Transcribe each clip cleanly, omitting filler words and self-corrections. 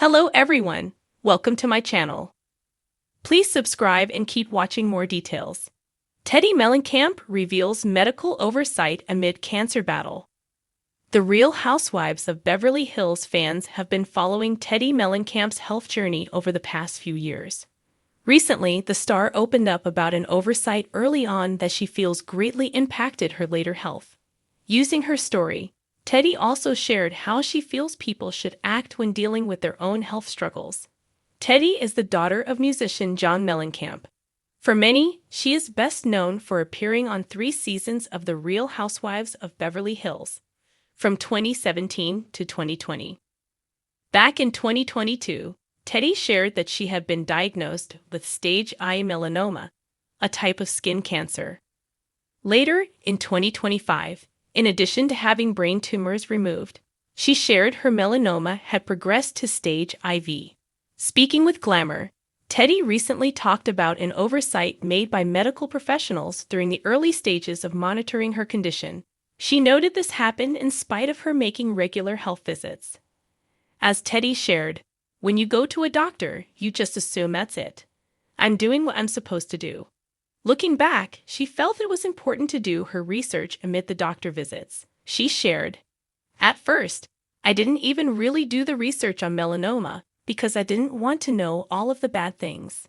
Hello everyone, welcome to my channel. Please subscribe and keep watching more details. Teddi Mellencamp reveals medical oversight amid cancer battle. The Real Housewives of Beverly Hills fans have been following Teddi Mellencamp's health journey over the past few years. Recently, the star opened up about an oversight early on that she feels greatly impacted her later health. Using her story, Teddi also shared how she feels people should act when dealing with their own health struggles. Teddi is the daughter of musician John Mellencamp. For many, she is best known for appearing on 3 seasons of The Real Housewives of Beverly Hills, from 2017 to 2020. Back in 2022, Teddi shared that she had been diagnosed with stage I melanoma, a type of skin cancer. Later, in 2025, in addition to having brain tumors removed, she shared her melanoma had progressed to stage IV. Speaking with Glamour, Teddi recently talked about an oversight made by medical professionals during the early stages of monitoring her condition. She noted this happened in spite of her making regular health visits. As Teddi shared, "When you go to a doctor, you just assume that's it. I'm doing what I'm supposed to do." Looking back, she felt it was important to do her research amid the doctor visits. She shared, "At first, I didn't even really do the research on melanoma because I didn't want to know all of the bad things."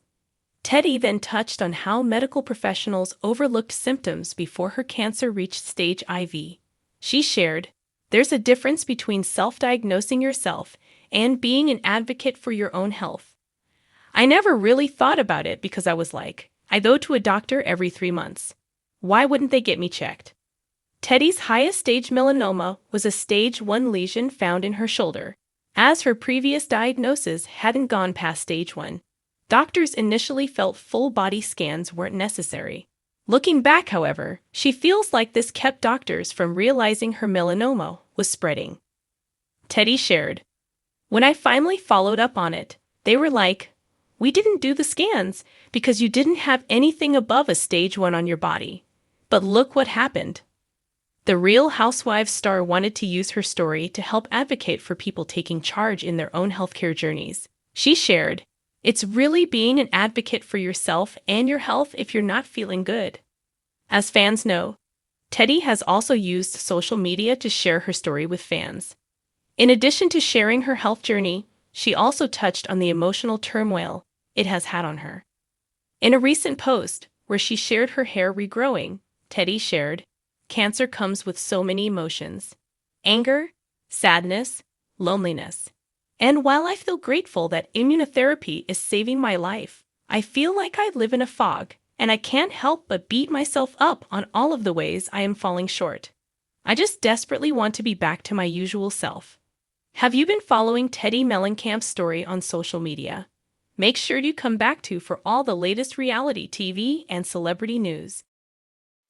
Teddi then touched on how medical professionals overlooked symptoms before her cancer reached stage IV. She shared, "There's a difference between self-diagnosing yourself and being an advocate for your own health. I never really thought about it because I was like, I go to a doctor every 3 months. Why wouldn't they get me checked?" Teddi's highest stage melanoma was a stage 1 lesion found in her shoulder, as her previous diagnosis hadn't gone past stage 1. Doctors initially felt full-body scans weren't necessary. Looking back, however, she feels like this kept doctors from realizing her melanoma was spreading. Teddi shared, "When I finally followed up on it, they were like, 'We didn't do the scans because you didn't have anything above a stage 1 on your body. But look what happened.'" The Real Housewives star wanted to use her story to help advocate for people taking charge in their own healthcare journeys. She shared, "It's really being an advocate for yourself and your health if you're not feeling good." As fans know, Teddi has also used social media to share her story with fans. In addition to sharing her health journey, she also touched on the emotional turmoil it has had on her. In a recent post, where she shared her hair regrowing, Teddi shared, "Cancer comes with so many emotions: anger, sadness, loneliness. And while I feel grateful that immunotherapy is saving my life, I feel like I live in a fog, and I can't help but beat myself up on all of the ways I am falling short. I just desperately want to be back to my usual self." Have you been following Teddi Mellencamp's story on social media? Make sure you come back for all the latest reality TV and celebrity news.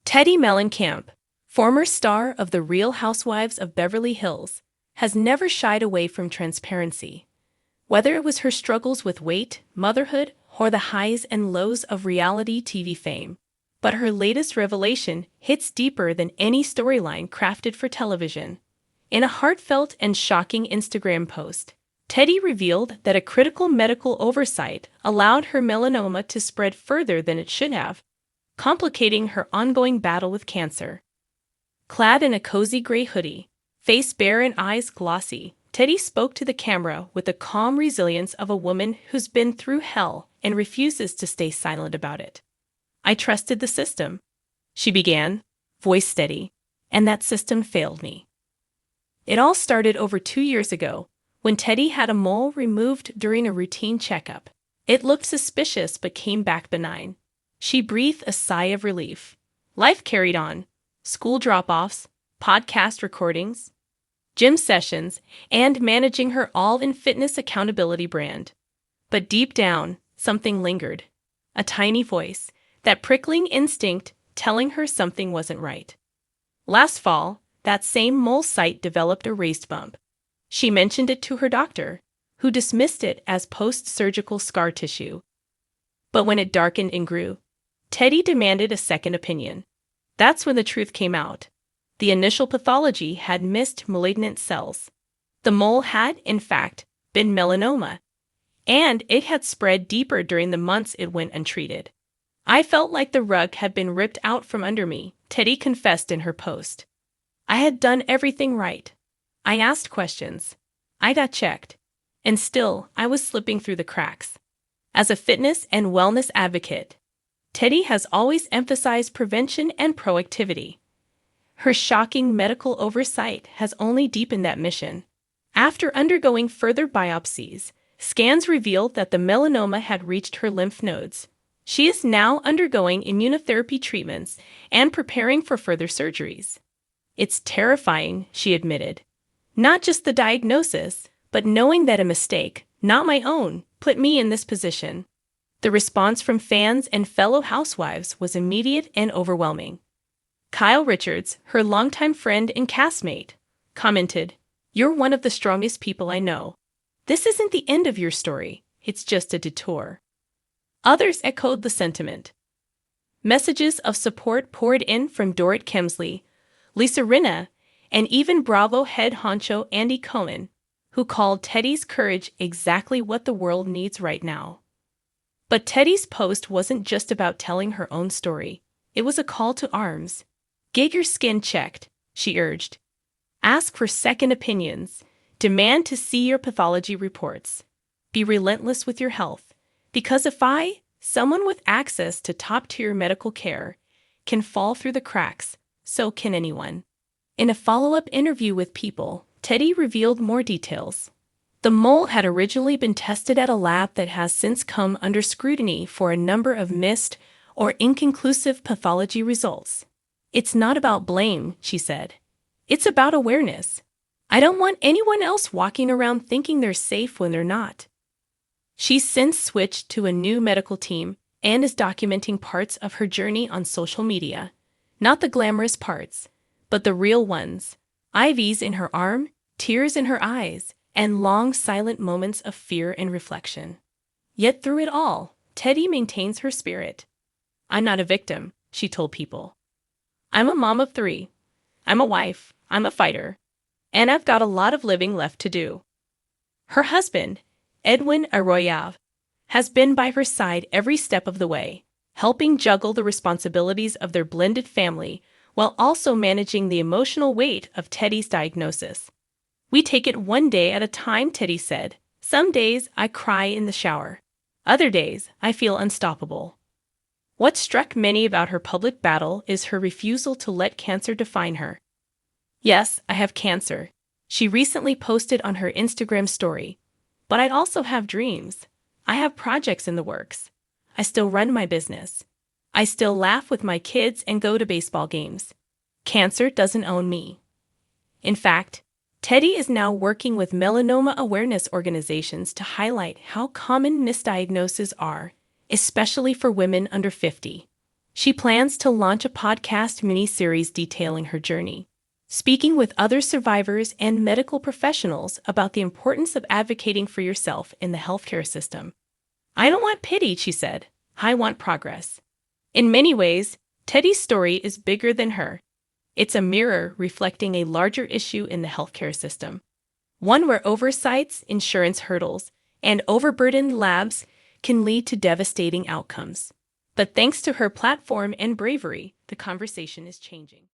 Teddi Mellencamp, former star of The Real Housewives of Beverly Hills, has never shied away from transparency. Whether it was her struggles with weight, motherhood, or the highs and lows of reality TV fame, but her latest revelation hits deeper than any storyline crafted for television. In a heartfelt and shocking Instagram post, Teddi revealed that a critical medical oversight allowed her melanoma to spread further than it should have, complicating her ongoing battle with cancer. Clad in a cozy gray hoodie, face bare and eyes glossy, Teddi spoke to the camera with the calm resilience of a woman who's been through hell and refuses to stay silent about it. "I trusted the system," she began, voice steady, "and that system failed me." It all started over 2 years ago, when Teddi had a mole removed during a routine checkup. It looked suspicious but came back benign. She breathed a sigh of relief. Life carried on: school drop-offs, podcast recordings, gym sessions, and managing her all-in-fitness accountability brand. But deep down, something lingered. A tiny voice, that prickling instinct telling her something wasn't right. Last fall, that same mole site developed a raised bump. She mentioned it to her doctor, who dismissed it as post-surgical scar tissue. But when it darkened and grew, Teddi demanded a second opinion. That's when the truth came out. The initial pathology had missed malignant cells. The mole had, in fact, been melanoma, and it had spread deeper during the months it went untreated. I felt like the rug had been ripped out from under me, Teddi confessed in her post. I had done everything right. I asked questions. I got checked. And still, I was slipping through the cracks. As a fitness and wellness advocate, Teddi has always emphasized prevention and proactivity. Her shocking medical oversight has only deepened that mission. After undergoing further biopsies, scans revealed that the melanoma had reached her lymph nodes. She is now undergoing immunotherapy treatments and preparing for further surgeries. It's terrifying, she admitted. Not just the diagnosis, but knowing that a mistake, not my own, put me in this position. The response from fans and fellow housewives was immediate and overwhelming. Kyle Richards, her longtime friend and castmate, commented, "You're one of the strongest people I know. This isn't the end of your story, it's just a detour." Others echoed the sentiment. Messages of support poured in from Dorit Kemsley, Lisa Rinna, and even Bravo head honcho Andy Cohen, who called Teddi's courage exactly what the world needs right now. But Teddi's post wasn't just about telling her own story. It was a call to arms. Get your skin checked, she urged. Ask for second opinions. Demand to see your pathology reports. Be relentless with your health. Because if I, someone with access to top-tier medical care, can fall through the cracks, so can anyone. In a follow-up interview with People, Teddi revealed more details. The mole had originally been tested at a lab that has since come under scrutiny for a number of missed or inconclusive pathology results. It's not about blame, she said. It's about awareness. I don't want anyone else walking around thinking they're safe when they're not. She's since switched to a new medical team and is documenting parts of her journey on social media. Not the glamorous parts, but the real ones. IVs in her arm, tears in her eyes, and long silent moments of fear and reflection. Yet through it all, Teddi maintains her spirit. I'm not a victim, she told People. I'm a mom of 3. I'm a wife, I'm a fighter, and I've got a lot of living left to do. Her husband, Edwin Arroyo, has been by her side every step of the way, helping juggle the responsibilities of their blended family while also managing the emotional weight of Teddi's diagnosis. We take it one day at a time, Teddi said. Some days I cry in the shower. Other days I feel unstoppable. What struck many about her public battle is her refusal to let cancer define her. Yes, I have cancer, she recently posted on her Instagram story. But I also have dreams. I have projects in the works. I still run my business. I still laugh with my kids and go to baseball games. Cancer doesn't own me. In fact, Teddi is now working with melanoma awareness organizations to highlight how common misdiagnoses are, especially for women under 50. She plans to launch a podcast mini-series detailing her journey, speaking with other survivors and medical professionals about the importance of advocating for yourself in the healthcare system. I don't want pity, she said. I want progress. In many ways, Teddi's story is bigger than her. It's a mirror reflecting a larger issue in the healthcare system, one where oversights, insurance hurdles, and overburdened labs can lead to devastating outcomes. But thanks to her platform and bravery, the conversation is changing.